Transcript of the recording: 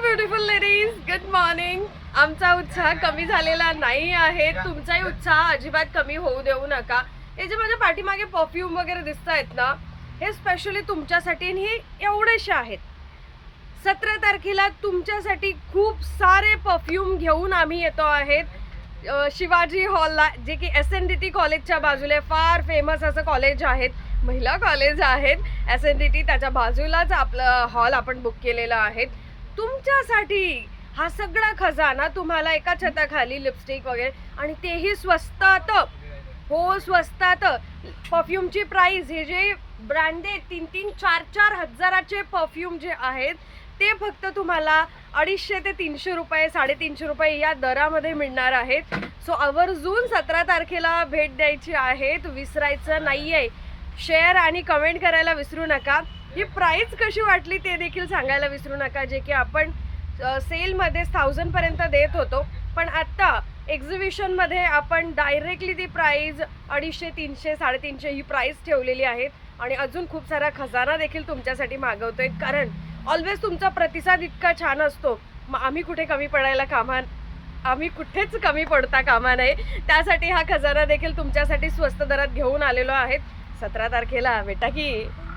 Beautiful ladies, good morning. आमचा उत्साह कमी झालेला नाही आहे. तुमचाही उत्साह अजिबात कमी होऊ देऊ नका. हे जे माझ्या पाठीमागे परफ्यूम वगैरे दिसत आहेत ना, हे स्पेशली तुमच्यासाठी आणि हे एवढेशे आहेत. 17 तारखेला तुमच्यासाठी खूप सारे परफ्यूम घेऊन आम्ही येतो आहेत शिवाजी हॉलला, जे की SNDT कॉलेजच्या बाजूला फार फेमस असं कॉलेज आहेत, महिला कॉलेज आहेत SNDT. त्याच्या बाजूलाच आपलं हॉल आपण बुक केलेला आहे तुमच्यासाठी. हा सगळा खजाना तुम्हाला एका छताखाली, लिपस्टिक वगैरे, आणि तेही स्वस्तात. हो, स्वस्तात. परफ्यूमची प्राइस, हे जे ब्रँडेड 3-3, 4-4 हजाराचे परफ्यूम जे आहेत ते फक्त तुम्हाला 250 ते 300 रुपये, 350 रुपये या दरामध्ये मिळणार आहेत. सो आवर्जून 17 तारखेला भेट द्यायची आहे, विसरायचं नाहीये. शेअर आणि कमेंट करायला विसरू नका. ही प्राइस कशी वाटली ते देखील सांगायला विसरू नका. जे की आपण सेलमध्ये 1000 पर्यंत देत होतो, पण आता एक्झिबिशनमध्ये आपण डायरेक्टली ती प्राइस 250, 300, 350 ही प्राइस ठेवलेली आहे. आणि अजून खूप सारा खजाना देखील तुमच्यासाठी मागवतोय, कारण ऑलवेज तुमचा प्रतिसाद इतका छान असतो. मग आम्ही कुठेच कमी पडता कामा नये. त्यासाठी हा खजाना देखील तुमच्यासाठी स्वस्त दरात घेऊन आलेलो आहेत. 17 तारखेला भेटा की.